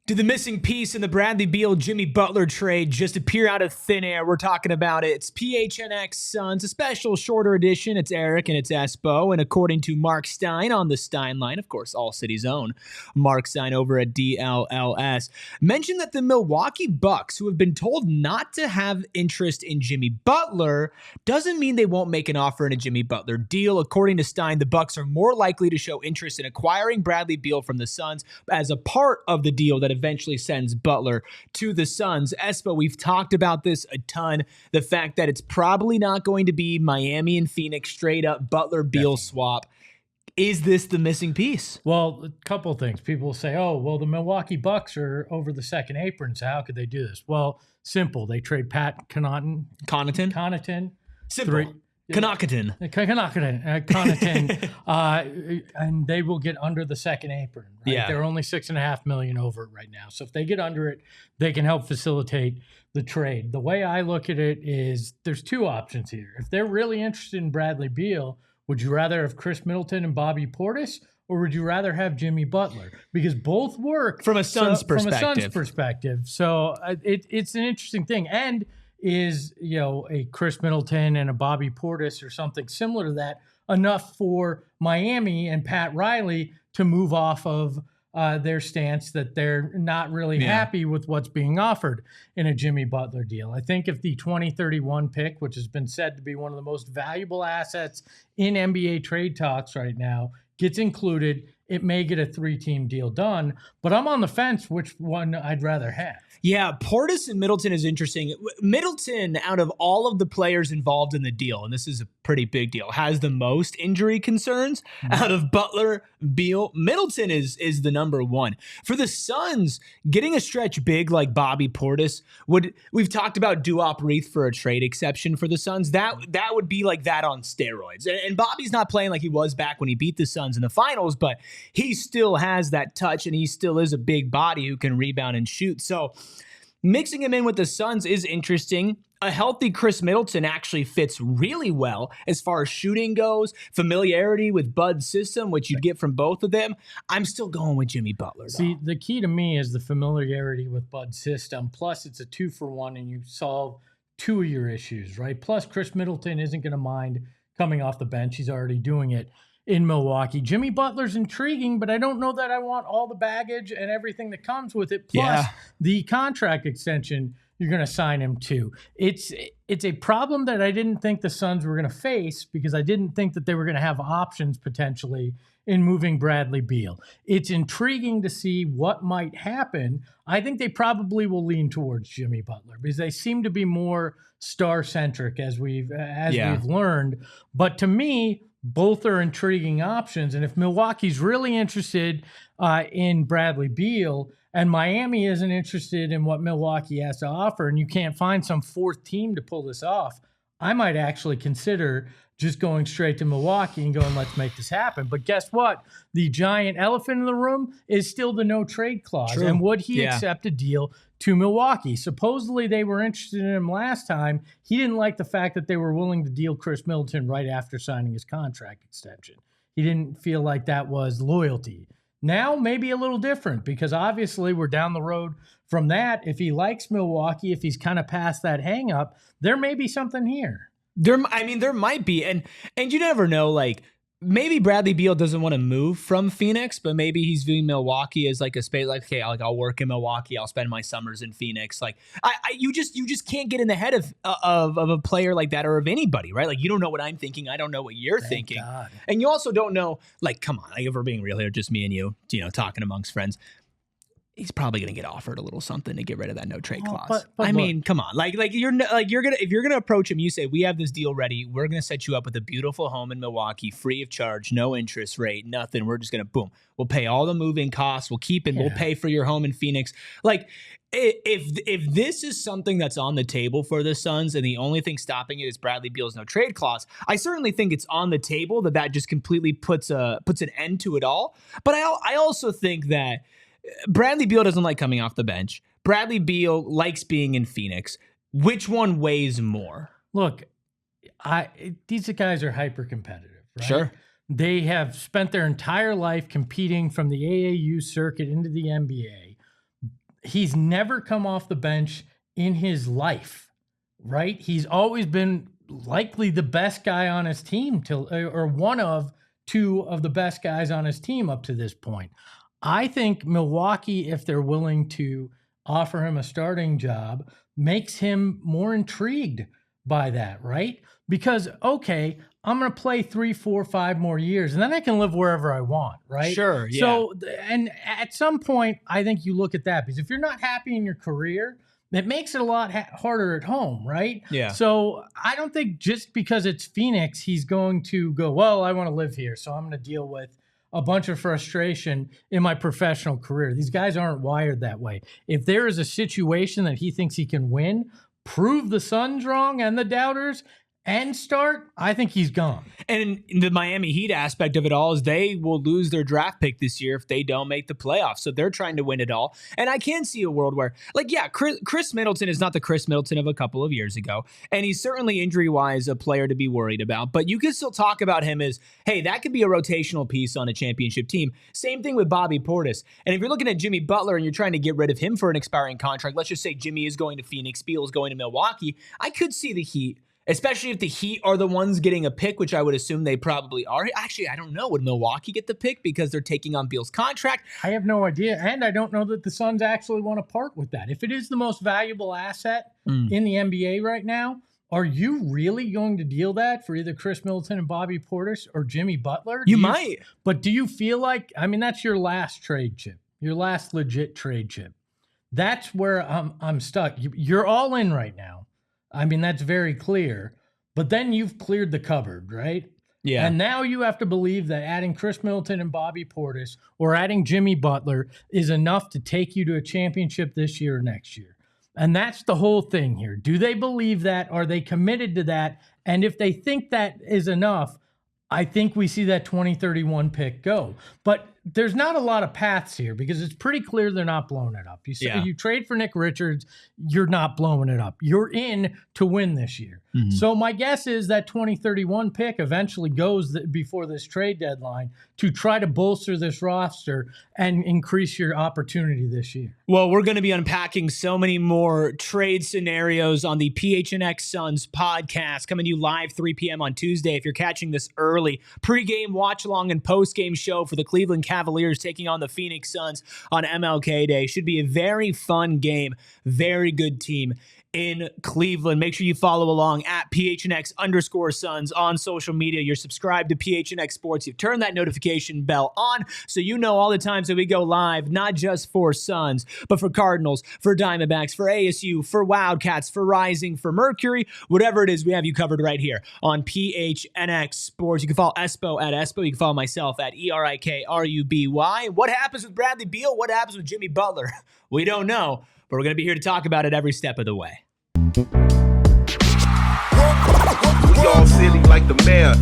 Did the missing piece in the Bradley Beal Jimmy Butler trade just appear out of thin air? We're talking about it. It's PHNX Suns, a special shorter edition. It's Erik and it's Espo. And according to Marc Stein on the Stein line, of course, all city's own, Marc Stein over at DLLS, mentioned that the Milwaukee Bucks, who have been told not to have interest in Jimmy Butler, doesn't mean they won't make an offer in a Jimmy Butler deal. According to Stein, the Bucks are more likely to show interest in acquiring Bradley Beal from the Suns as a part of the deal that eventually sends Butler to the Suns. Espo, we've talked about this a ton. The fact that it's probably not going to be Miami and Phoenix straight up Butler-Beal swap. Is this the missing piece? Well, a couple of things. People will say, oh, well, the Milwaukee Bucks are over the second apron, so how could they do this? Well, simple. They trade Pat Connaughton. Simple. Connaughton, and they will get under the second apron. Right? Yeah. They're only $6.5 million over it right now. So if they get under it, they can help facilitate the trade. The way I look at it is there's two options here. If they're really interested in Bradley Beal, would you rather have Khris Middleton and Bobby Portis, or would you rather have Jimmy Butler? Because both work from a Suns perspective. So it's an interesting thing. And is, a Khris Middleton and a Bobby Portis or something similar to that enough for Miami and Pat Riley to move off of their stance that they're not really happy with what's being offered in a Jimmy Butler deal? I think if the 2031 pick, which has been said to be one of the most valuable assets in NBA trade talks right now, gets included, it may get a 3-team deal done. But I'm on the fence which one I'd rather have. Yeah, Portis and Middleton is interesting. Middleton, out of all of the players involved in the deal, and this is a pretty big deal, has the most injury concerns out of Butler, Beal. Middleton is the number one. For the Suns, getting a stretch big like Bobby Portis we've talked about Duop Reith for a trade exception for the Suns. That would be like that on steroids. And Bobby's not playing like he was back when he beat the Suns in the finals, but he still has that touch and he still is a big body who can rebound and shoot. So mixing him in with the Suns is interesting. A healthy Khris Middleton actually fits really well as far as shooting goes, familiarity with Bud's system, which you'd get from both of them. I'm still going with Jimmy Butler, though. See, the key to me is the familiarity with Bud's system. Plus, it's a 2-for-1, and you solve two of your issues, right? Plus, Khris Middleton isn't going to mind coming off the bench. He's already doing it in Milwaukee. Jimmy Butler's intriguing, but I don't know that I want all the baggage and everything that comes with it. Plus, the contract extension you're going to sign him to. It's a problem that I didn't think the Suns were going to face because I didn't think that they were going to have options potentially in moving Bradley Beal. It's intriguing to see what might happen. I think they probably will lean towards Jimmy Butler because they seem to be more star-centric as we've learned. But to me, both are intriguing options. And if Milwaukee's really interested in Bradley Beal and Miami isn't interested in what Milwaukee has to offer and you can't find some fourth team to pull this off, I might actually consider just going straight to Milwaukee and going, let's make this happen. But guess what? The giant elephant in the room is still the no trade clause. True. And would he accept a deal to Milwaukee? Supposedly they were interested in him last time. He didn't like the fact that they were willing to deal Khris Middleton right after signing his contract extension. He didn't feel like that was loyalty. Now, maybe a little different because obviously we're down the road from that. If he likes Milwaukee, if he's kind of past that hang up, there may be something here. There might be. And you never know, like, maybe Bradley Beal doesn't want to move from Phoenix, but maybe he's viewing Milwaukee as like a space, like, okay, I'll work in Milwaukee. I'll spend my summers in Phoenix. Like, you just can't get in the head of a player like that or of anybody, right? Like, you don't know what I'm thinking. I don't know what you're thinking. God. And you also don't know, like, come on, if we're being real here, just me and you, talking amongst friends. He's probably going to get offered a little something to get rid of that no trade clause. But I mean, come on, if you're gonna approach him, you say, we have this deal ready. We're going to set you up with a beautiful home in Milwaukee, free of charge, no interest rate, nothing. We're just going to boom. We'll pay all the moving costs. We'll keep it. Yeah. We'll pay for your home in Phoenix. Like, if this is something that's on the table for the Suns and the only thing stopping it is Bradley Beal's no trade clause, I certainly think it's on the table that just completely puts an end to it all. But I also think that Bradley Beal doesn't like coming off the bench. Bradley Beal likes being in Phoenix. Which one weighs more? Look, these guys are hyper competitive, right? Sure. They have spent their entire life competing from the AAU circuit into the NBA. he's never come off the bench in his life, right? He's always been likely the best guy on his team or one of two of the best guys on his team up to this point. I think Milwaukee, if they're willing to offer him a starting job, makes him more intrigued by that, right? Because, okay, I'm going to play 3, 4, 5 more years, and then I can live wherever I want, right? Sure, yeah. So, and at some point, I think you look at that, because if you're not happy in your career, it makes it a lot harder at home, right? Yeah. So I don't think just because it's Phoenix, he's going to go, well, I want to live here, so I'm going to deal with a bunch of frustration in my professional career. These guys aren't wired that way. If there is a situation that he thinks he can win, prove the Suns wrong and the doubters, and start, I think he's gone. And the Miami Heat aspect of it all is they will lose their draft pick this year if they don't make the playoffs. So they're trying to win it all. And I can see a world where, like, yeah, Khris Middleton is not the Khris Middleton of a couple of years ago. And he's certainly injury-wise a player to be worried about. But you can still talk about him as, hey, that could be a rotational piece on a championship team. Same thing with Bobby Portis. And if you're looking at Jimmy Butler and you're trying to get rid of him for an expiring contract, let's just say Jimmy is going to Phoenix, Beal is going to Milwaukee, I could see the Heat, especially if the Heat are the ones getting a pick, which I would assume they probably are. Actually, I don't know. Would Milwaukee get the pick because they're taking on Beal's contract? I have no idea. And I don't know that the Suns actually want to part with that. If it is the most valuable asset in the NBA right now, are you really going to deal that for either Khris Middleton and Bobby Portis or Jimmy Butler? You might. But do you feel like, I mean, that's your last trade chip, your last legit trade chip. That's where I'm stuck. You're all in right now. I mean, that's very clear. But then you've cleared the cupboard, right? Yeah. And now you have to believe that adding Khris Middleton and Bobby Portis or adding Jimmy Butler is enough to take you to a championship this year or next year. And that's the whole thing here. Do they believe that? Are they committed to that? And if they think that is enough, I think we see that 2031 pick go. But there's not a lot of paths here because it's pretty clear they're not blowing it up. You trade for Nick Richards, you're not blowing it up. You're in to win this year. Mm-hmm. So my guess is that 2031 pick eventually goes before this trade deadline to try to bolster this roster and increase your opportunity this year. Well, we're going to be unpacking so many more trade scenarios on the PHNX Suns podcast coming to you live 3 p.m. on Tuesday. If you're catching this early, pregame, watch along, and postgame show for the Cleveland Cavaliers taking on the Phoenix Suns on MLK Day. Should be a very fun game. Very good team in Cleveland. Make sure you follow along at PHNX_Suns on social media. You're subscribed to PHNX Sports. You've turned that notification bell on so you know all the times that we go live, not just for Suns, but for Cardinals, for Diamondbacks, for ASU, for Wildcats, for Rising, for Mercury, whatever it is, we have you covered right here on PHNX Sports. You can follow Espo at Espo. You can follow myself at ErikRuby. What happens with Bradley Beal? What happens with Jimmy Butler? We don't know, but we're going to be here to talk about it every step of the way. We all silly like the mayor.